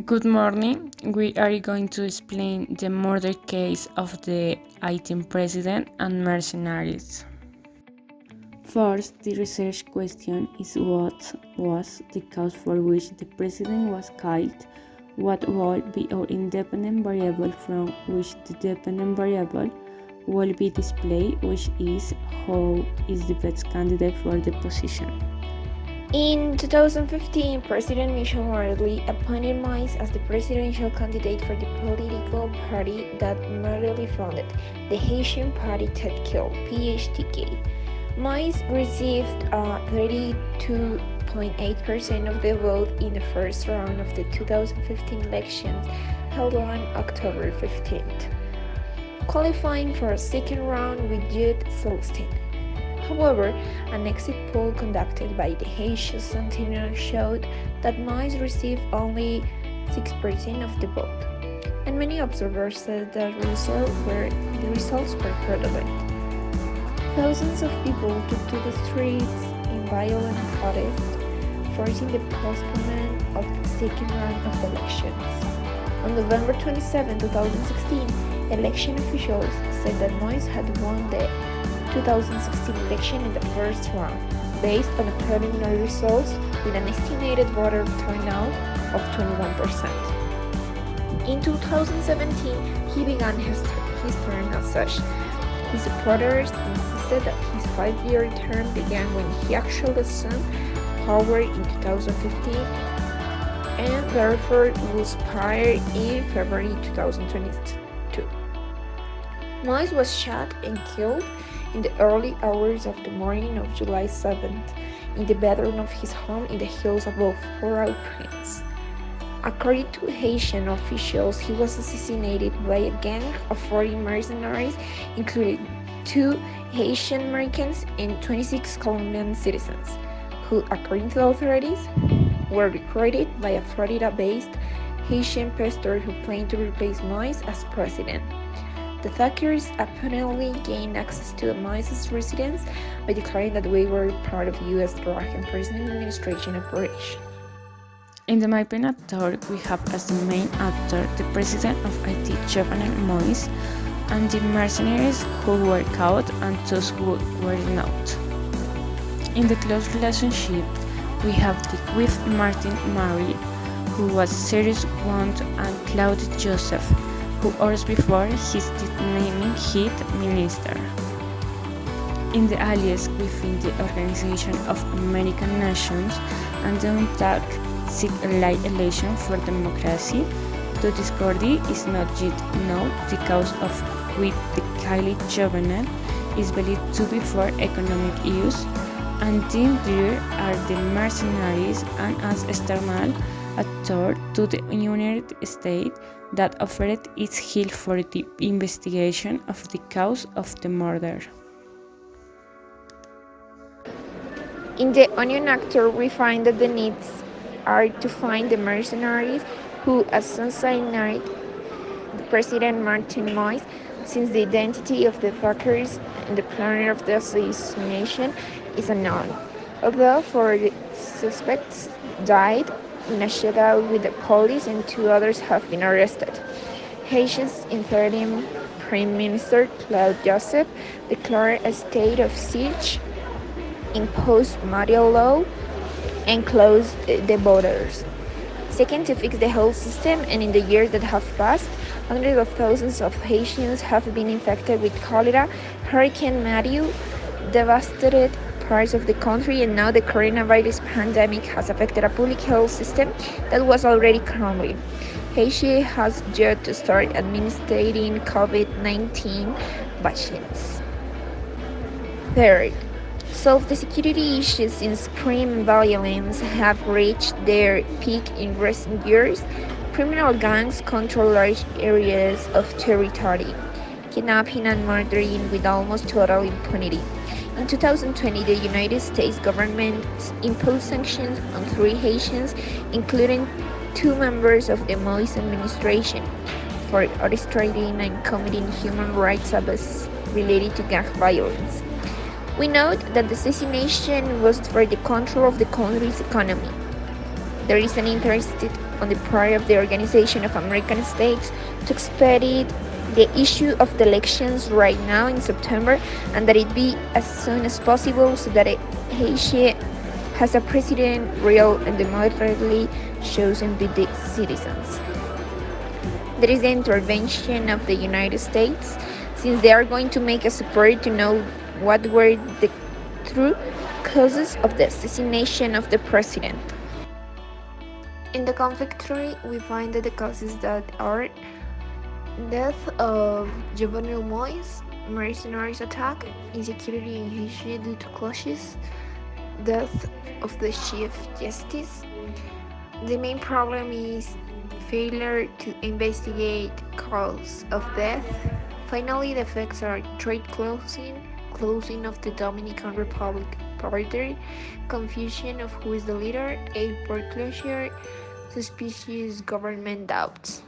Good morning. We are going to explain the murder case of the Haitian president and mercenaries. First, the research question is what was the cause for which the president was killed? What will be our independent variable from which the dependent variable will be displayed, which is who is the best candidate for the position. In 2015, President Muñoz appointed Muñoz as the presidential candidate for the political party that Natally founded, the Haitian Party that killed PHTK. Muñoz received 32.8% of the vote in the first round of the 2015 elections held on October 15th, qualifying for a second round with Jude Celestine. However, an exit poll conducted by the Haitian Sentinel showed that Muñoz received only 6% of the vote, and many observers said that the results were fraudulent. Thousands of people took to the streets in violent protest, forcing the postponement of the second round of elections. On November 27, 2016, election officials said that Muñoz had won the 2016 election in the first round, based on the preliminary results with an estimated voter turnout of 21%. In 2017, he began his term as such. His supporters insisted that his 5-year term began when he actually assumed power in 2015 and therefore will expire in February 2022. Muñoz was shot and killed in the early hours of the morning of July 7th in the bedroom of his home in the hills above Port-au-Prince. According to Haitian officials, he was assassinated by a gang of 40 mercenaries, including 2 Haitian Americans and 26 Colombian citizens, who, according to the authorities, were recruited by a Florida-based Haitian pastor who planned to replace Muñoz as president. The attackers apparently gained access to Muñoz's residence by declaring that they were part of U.S. drug and prison administration operation. In the main actor, we have as the main actor the president of Haiti, Jovenel Moïse, and the mercenaries who were caught and those who were not. In the close relationship, we have with Martin Marie, who was serious wound, and Claude Joseph, who hours before his naming hit minister. In the allies within the Organization of American Nations and the UNTAC seek a light election for democracy, to this Cortes is not yet known the cause of which the Kylie Jovenel is believed to be for economic use, and then there are the mercenaries and as external actor to the United States that offered its help for the investigation of the cause of the murder. In the Onion Actor, we find that the needs are to find the mercenaries who assassinated the President Martin Muñoz, since the identity of the attackers and the planner of the assassination is unknown. Although 4 suspects died in a shootout with the police and 2 others have been arrested. Haiti's interim Prime Minister Claude Joseph declared a state of siege, imposed martial law, and closed the borders, seeking to fix the whole system. And in the years that have passed, hundreds of thousands of Haitians have been infected with cholera. Hurricane Matthew devastated parts of the country, and now the coronavirus pandemic has affected a public health system that was already crumbling. Haiti has yet to start administering COVID-19 vaccines. Third, solve the security issues since crime and violence have reached their peak in recent years. Criminal gangs control large areas of territory, kidnapping and murdering with almost total impunity. In 2020, the United States government imposed sanctions on 3 Haitians, including 2 members of the Muñoz administration, for orchestrating and committing human rights abuses related to gang violence. We note that the assassination was for the control of the country's economy. There is an interesting on the part of the Organization of American States to expedite the issue of the elections right now in September, and that it be as soon as possible so that Haiti has a president real and democratically chosen by the citizens. There is the intervention of the United States, since they are going to make us support to know what were the true causes of the assassination of the president. In the conflict tree, we find that the causes that are death of Juvenile Moise, mercenaries attack, insecurity in Haiti due to clashes, death of the Chief Justice. The main problem is failure to investigate cause of death. Finally, the effects are trade closing of the Dominican Republic border, confusion of who is the leader, aid foreclosure, suspicious government doubts.